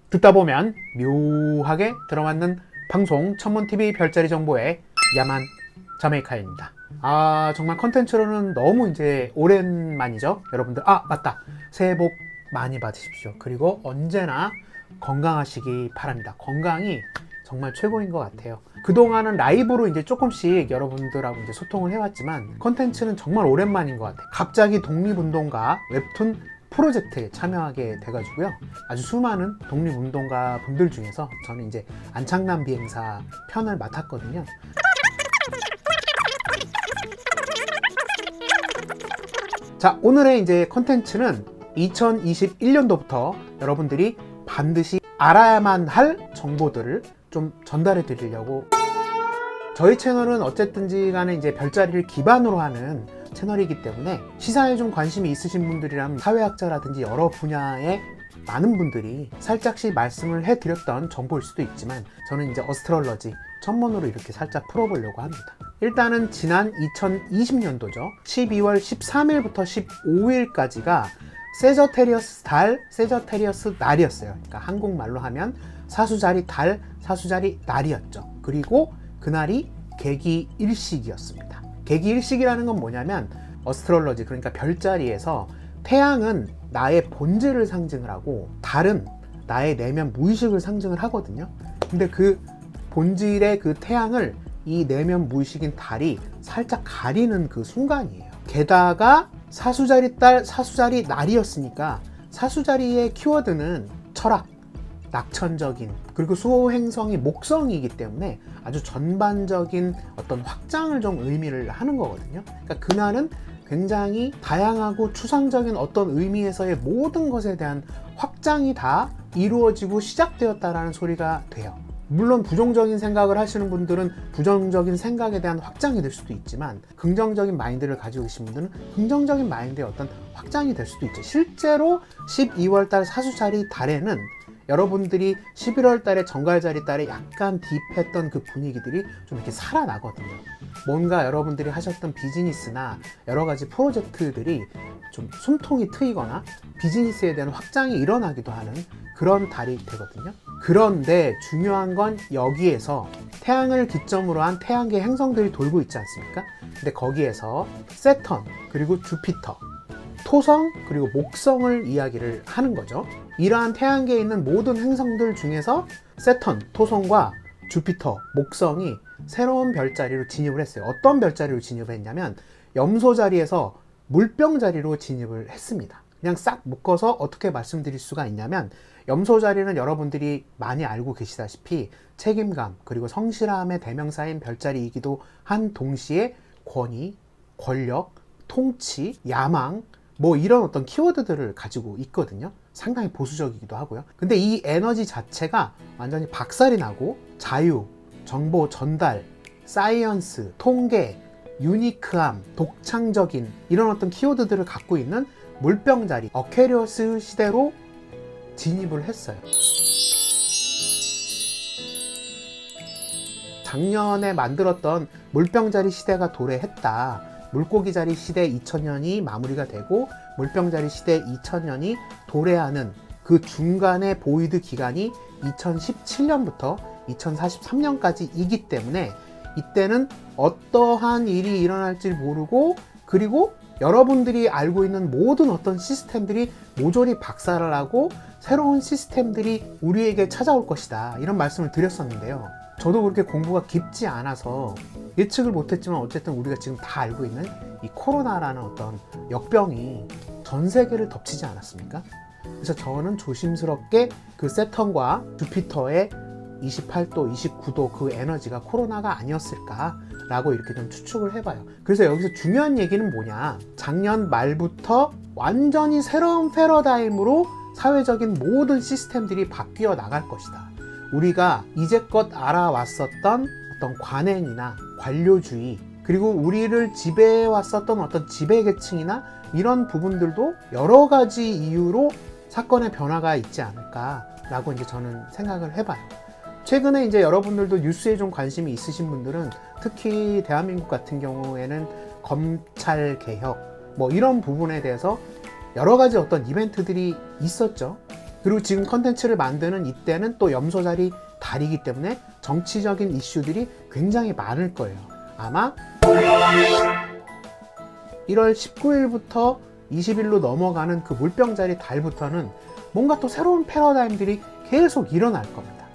듣다 보면 묘하게 들어맞는 방송 천문TV 별자리 정보의 야만 자메이카입니다. 정말 컨텐츠로는 너무 이제 오랜만이죠. 여러분들, 맞다. 새해 복 많이 받으십시오. 그리고 언제나 건강하시기 바랍니다. 건강이 정말 최고인 것 같아요. 그동안은 라이브로 이제 조금씩 여러분들하고 이제 소통을 해왔지만 컨텐츠는 정말 오랜만인 것 같아요. 갑자기 독립운동가 웹툰 프로젝트에 참여하게 돼가지고요. 아주 수많은 독립운동가 분들 중에서 저는 이제 안창남 비행사 편을 맡았거든요. 자, 오늘의 이제 컨텐츠는 2021년도부터 여러분들이 반드시 알아야만 할 정보들을 좀 전달해 드리려고. 저희 채널은 어쨌든지 간에 이제 별자리를 기반으로 하는 채널이기 때문에 시사에 좀 관심이 있으신 분들이라면 사회학자라든지 여러 분야의 많은 분들이 살짝씩 말씀을 해드렸던 정보일 수도 있지만 저는 이제 어스트롤러지 천문으로 이렇게 살짝 풀어보려고 합니다. 일단은 지난 2020년도죠. 12월 13일부터 15일까지가 세저테리어스 달, 세저테리어스 날이었어요. 그러니까 한국말로 하면 사수자리 달, 사수자리 날이었죠. 그리고 그날이 개기일식이었습니다. 개기일식이라는 건 뭐냐면 어스트롤러지, 그러니까 별자리에서 태양은 나의 본질을 상징을 하고 달은 나의 내면 무의식을 상징을 하거든요. 근데 그 본질의 그 태양을 이 내면 무의식인 달이 살짝 가리는 그 순간이에요. 게다가 사수자리 달, 사수자리 날이었으니까 사수자리의 키워드는 철학, 낙천적인, 그리고 수호행성이 목성이기 때문에 아주 전반적인 어떤 확장을 좀 의미를 하는 거거든요. 그러니까 그날은 굉장히 다양하고 추상적인 어떤 의미에서의 모든 것에 대한 확장이 다 이루어지고 시작되었다라는 소리가 돼요. 물론 부정적인 생각을 하시는 분들은 부정적인 생각에 대한 확장이 될 수도 있지만 긍정적인 마인드를 가지고 계신 분들은 긍정적인 마인드의 어떤 확장이 될 수도 있죠. 실제로 12월달 사수자리 달에는 여러분들이 11월 달에 정갈자리 달에 약간 딥했던 그 분위기들이 좀 이렇게 살아나거든요. 뭔가 여러분들이 하셨던 비즈니스나 여러 가지 프로젝트들이 좀 숨통이 트이거나 비즈니스에 대한 확장이 일어나기도 하는 그런 달이 되거든요. 그런데 중요한 건 여기에서 태양을 기점으로 한 태양계 행성들이 돌고 있지 않습니까? 근데 거기에서 세턴, 그리고 주피터, 토성, 그리고 목성을 이야기를 하는 거죠. 이러한 태양계에 있는 모든 행성들 중에서 세턴, 토성과 주피터, 목성이 새로운 별자리로 진입을 했어요. 어떤 별자리로 진입을 했냐면 염소 자리에서 물병 자리로 진입을 했습니다. 그냥 싹 묶어서 어떻게 말씀드릴 수가 있냐면 염소 자리는 여러분들이 많이 알고 계시다시피 책임감 그리고 성실함의 대명사인 별자리이기도 한 동시에 권위, 권력, 통치, 야망, 뭐 이런 어떤 키워드들을 가지고 있거든요. 상당히 보수적이기도 하고요. 근데 이 에너지 자체가 완전히 박살이 나고 자유, 정보 전달, 사이언스, 통계, 유니크함, 독창적인 이런 어떤 키워드들을 갖고 있는 물병자리 어퀘리어스 시대로 진입을 했어요. 작년에 만들었던 물병자리 시대가 도래했다. 물고기자리 시대 2000년이 마무리가 되고 물병자리 시대 2000년이 도래하는 그 중간의 보이드 기간이 2017년부터 2043년까지이기 때문에 이때는 어떠한 일이 일어날지 모르고 그리고 여러분들이 알고 있는 모든 어떤 시스템들이 모조리 박살을 하고 새로운 시스템들이 우리에게 찾아올 것이다, 이런 말씀을 드렸었는데요. 저도 그렇게 공부가 깊지 않아서 예측을 못했지만 어쨌든 우리가 지금 다 알고 있는 이 코로나라는 어떤 역병이 전 세계를 덮치지 않았습니까? 그래서 저는 조심스럽게 그 세턴과 주피터의 28도, 29도 그 에너지가 코로나가 아니었을까라고 이렇게 좀 추측을 해봐요. 그래서 여기서 중요한 얘기는 뭐냐, 작년 말부터 완전히 새로운 패러다임으로 사회적인 모든 시스템들이 바뀌어 나갈 것이다. 우리가 이제껏 알아왔었던 어떤 관행이나 관료주의, 그리고 우리를 지배해왔었던 어떤 지배계층이나 이런 부분들도 여러 가지 이유로 사건의 변화가 있지 않을까라고 이제 저는 생각을 해봐요. 최근에 이제 여러분들도 뉴스에 좀 관심이 있으신 분들은 특히 대한민국 같은 경우에는 검찰 개혁 뭐 이런 부분에 대해서 여러 가지 어떤 이벤트들이 있었죠. 그리고 지금 컨텐츠를 만드는 이때는 또 염소자리 달이기 때문에 정치적인 이슈들이 굉장히 많을 거예요. 아마 1월 19일부터 20일로 넘어가는 그 물병자리 달부터는 뭔가 또 새로운 패러다임들이 계속 일어날 겁니다.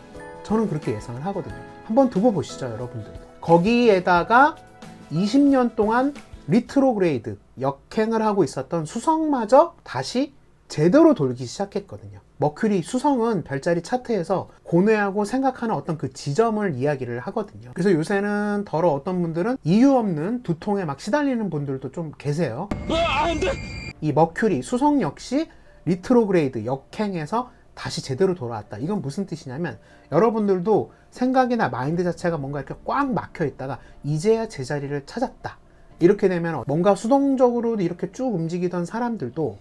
저는 그렇게 예상을 하거든요. 한번 두고 보시죠, 여러분들도. 거기에다가 20년 동안 리트로그레이드, 역행을 하고 있었던 수성마저 다시 제대로 돌기 시작했거든요. 머큐리 수성은 별자리 차트에서 고뇌하고 생각하는 어떤 그 지점을 이야기를 하거든요. 그래서 요새는 더러 어떤 분들은 이유 없는 두통에 막 시달리는 분들도 좀 계세요. 이 머큐리 수성 역시 리트로그레이드, 역행에서 다시 제대로 돌아왔다. 이건 무슨 뜻이냐면 여러분들도 생각이나 마인드 자체가 뭔가 이렇게 꽉 막혀 있다가 이제야 제자리를 찾았다. 이렇게 되면 뭔가 수동적으로 이렇게 쭉 움직이던 사람들도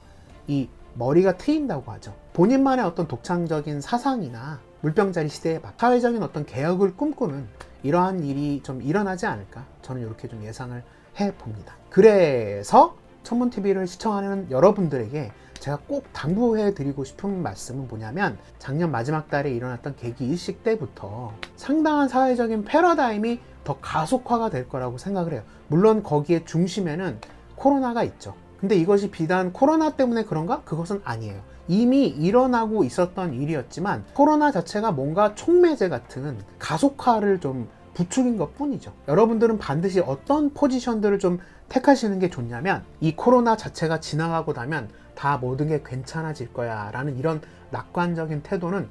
이 머리가 트인다고 하죠. 본인만의 어떤 독창적인 사상이나 물병자리 시대에 막 사회적인 어떤 개혁을 꿈꾸는 이러한 일이 좀 일어나지 않을까, 저는 이렇게 좀 예상을 해봅니다. 그래서 천문TV를 시청하는 여러분들에게 제가 꼭 당부해 드리고 싶은 말씀은 뭐냐면, 작년 마지막 달에 일어났던 계기 일식 때부터 상당한 사회적인 패러다임이 더 가속화가 될 거라고 생각을 해요. 물론 거기에 중심에는 코로나가 있죠. 근데 이것이 비단 코로나 때문에 그런가? 그것은 아니에요. 이미 일어나고 있었던 일이었지만 코로나 자체가 뭔가 촉매제 같은 가속화를 좀 부추긴 것 뿐이죠. 여러분들은 반드시 어떤 포지션들을 좀 택하시는 게 좋냐면, 이 코로나 자체가 지나가고 나면 다 모든 게 괜찮아질 거야 라는 이런 낙관적인 태도는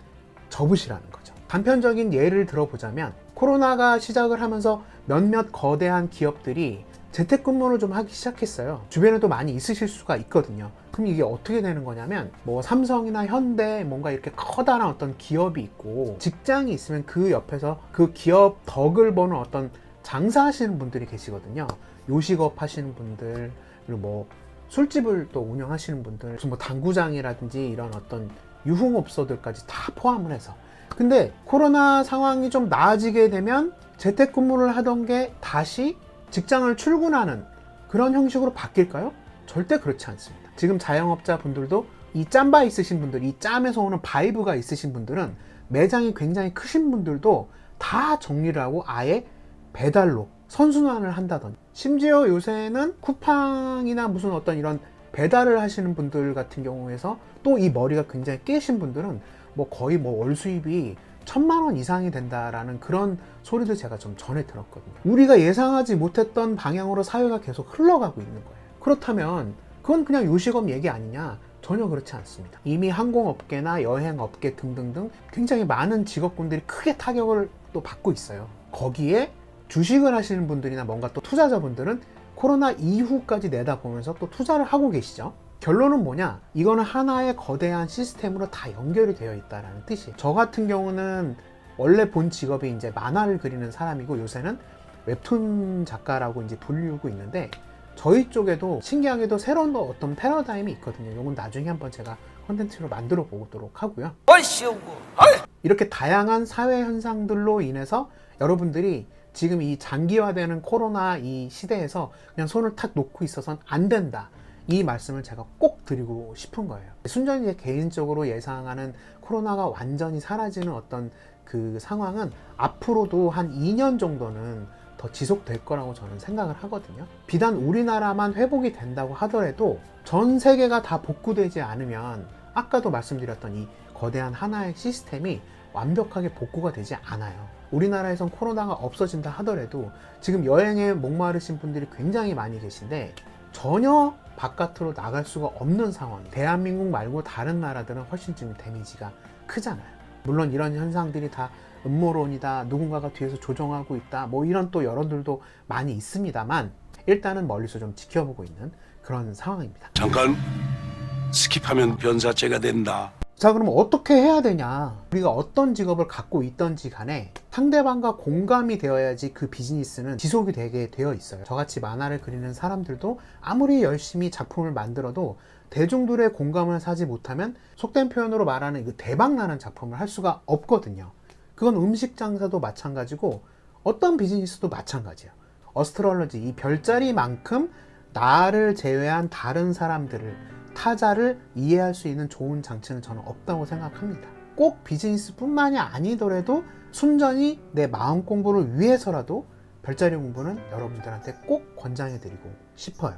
접으시라는 거죠. 단편적인 예를 들어보자면, 코로나가 시작을 하면서 몇몇 거대한 기업들이 재택근무를 좀 하기 시작했어요. 주변에도 많이 있으실 수가 있거든요. 그럼 이게 어떻게 되는 거냐면, 뭐 삼성이나 현대 뭔가 이렇게 커다란 어떤 기업이 있고 직장이 있으면 그 옆에서 그 기업 덕을 보는 어떤 장사하시는 분들이 계시거든요. 요식업 하시는 분들, 그리고 뭐 술집을 또 운영하시는 분들, 무슨 뭐 당구장이라든지 이런 어떤 유흥업소들까지 다 포함을 해서. 근데 코로나 상황이 좀 나아지게 되면 재택근무를 하던 게 다시 직장을 출근하는 그런 형식으로 바뀔까요? 절대 그렇지 않습니다. 지금 자영업자 분들도 이 짬바 있으신 분들, 이 짬에서 오는 바이브가 있으신 분들은, 매장이 굉장히 크신 분들도 다 정리를 하고 아예 배달로 선순환을 한다든지, 심지어 요새는 쿠팡이나 무슨 어떤 이런 배달을 하시는 분들 같은 경우에서 또 이 머리가 굉장히 깨신 분들은 뭐 거의 뭐 월 수입이 1000만 원 이상이 된다라는 그런 소리도 제가 좀 전해 들었거든요. 우리가 예상하지 못했던 방향으로 사회가 계속 흘러가고 있는 거예요. 그렇다면 그건 그냥 요식업 얘기 아니냐? 전혀 그렇지 않습니다. 이미 항공업계나 여행업계 등등등 굉장히 많은 직업군들이 크게 타격을 또 받고 있어요. 거기에 주식을 하시는 분들이나 뭔가 또 투자자분들은 코로나 이후까지 내다보면서 또 투자를 하고 계시죠. 결론은 뭐냐? 이거는 하나의 거대한 시스템으로 다 연결이 되어 있다는 뜻이에요. 저 같은 경우는 원래 본 직업이 이제 만화를 그리는 사람이고, 요새는 웹툰 작가라고 이제 불리우고 있는데, 저희 쪽에도 신기하게도 새로운 어떤 패러다임이 있거든요. 이건 나중에 한번 제가 콘텐츠로 만들어 보도록 하고요. 이렇게 다양한 사회 현상들로 인해서 여러분들이 지금 이 장기화되는 코로나 이 시대에서 그냥 손을 탁 놓고 있어서는 안 된다, 이 말씀을 제가 꼭 드리고 싶은 거예요. 순전히 개인적으로 예상하는 코로나가 완전히 사라지는 어떤 그 상황은 앞으로도 한 2년 정도는 더 지속될 거라고 저는 생각을 하거든요. 비단 우리나라만 회복이 된다고 하더라도 전 세계가 다 복구되지 않으면 아까도 말씀드렸던 이 거대한 하나의 시스템이 완벽하게 복구가 되지 않아요. 우리나라에선 코로나가 없어진다 하더라도 지금 여행에 목마르신 분들이 굉장히 많이 계신데 전혀 바깥으로 나갈 수가 없는 상황. 대한민국 말고 다른 나라들은 훨씬 좀 데미지가 크잖아요. 물론 이런 현상들이 다 음모론이다, 누군가가 뒤에서 조종하고 있다, 뭐 이런 또 여론들도 많이 있습니다만, 일단은 멀리서 좀 지켜보고 있는 그런 상황입니다. 잠깐 스킵하면 변사체가 된다. 자, 그럼 어떻게 해야 되냐? 우리가 어떤 직업을 갖고 있던지 간에 상대방과 공감이 되어야지 그 비즈니스는 지속이 되게 되어 있어요. 저같이 만화를 그리는 사람들도 아무리 열심히 작품을 만들어도 대중들의 공감을 사지 못하면 속된 표현으로 말하는 그 대박나는 작품을 할 수가 없거든요. 그건 음식 장사도 마찬가지고 어떤 비즈니스도 마찬가지예요. 어스트롤러지, 이 별자리만큼 나를 제외한 다른 사람들을 타자를 이해할 수 있는 좋은 장치는 저는 없다고 생각합니다. 꼭 비즈니스뿐만이 아니더라도 순전히 내 마음 공부를 위해서라도 별자리 공부는 여러분들한테 꼭 권장해드리고 싶어요.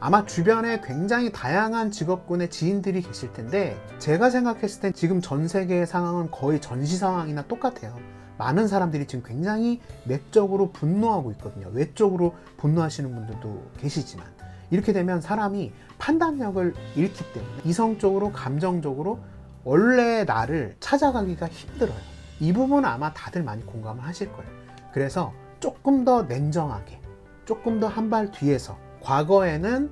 아마 주변에 굉장히 다양한 직업군의 지인들이 계실 텐데 제가 생각했을 땐 지금 전 세계의 상황은 거의 전시 상황이나 똑같아요. 많은 사람들이 지금 굉장히 내적으로 분노하고 있거든요. 외적으로 분노하시는 분들도 계시지만 이렇게 되면 사람이 판단력을 잃기 때문에 이성적으로 감정적으로 원래 나를 찾아가기가 힘들어요. 이 부분은 아마 다들 많이 공감을 하실 거예요. 그래서 조금 더 냉정하게, 조금 더 한 발 뒤에서 과거에는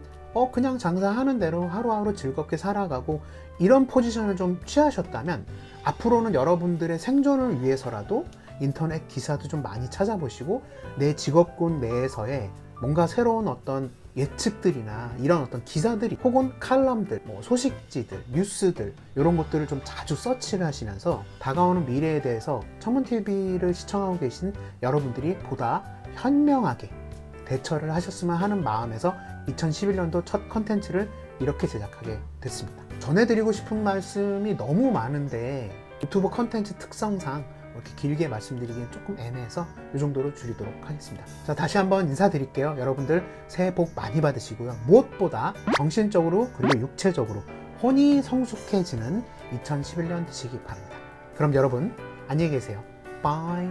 그냥 장사하는 대로 하루하루 즐겁게 살아가고 이런 포지션을 좀 취하셨다면 앞으로는 여러분들의 생존을 위해서라도 인터넷 기사도 좀 많이 찾아보시고 내 직업군 내에서의 뭔가 새로운 어떤 예측들이나 이런 어떤 기사들이 혹은 칼럼들, 소식지들, 뉴스들 이런 것들을 좀 자주 서치를 하시면서 다가오는 미래에 대해서 천문TV를 시청하고 계신 여러분들이 보다 현명하게 대처를 하셨으면 하는 마음에서 2011년도 첫 컨텐츠를 이렇게 제작하게 됐습니다. 전해드리고 싶은 말씀이 너무 많은데 유튜브 컨텐츠 특성상 이렇게 길게 말씀드리기엔 조금 애매해서 이 정도로 줄이도록 하겠습니다. 자, 다시 한번 인사드릴게요. 여러분들 새해 복 많이 받으시고요. 무엇보다 정신적으로 그리고 육체적으로 혼이 성숙해지는 2011년 되시기 바랍니다. 그럼 여러분 안녕히 계세요. 바이.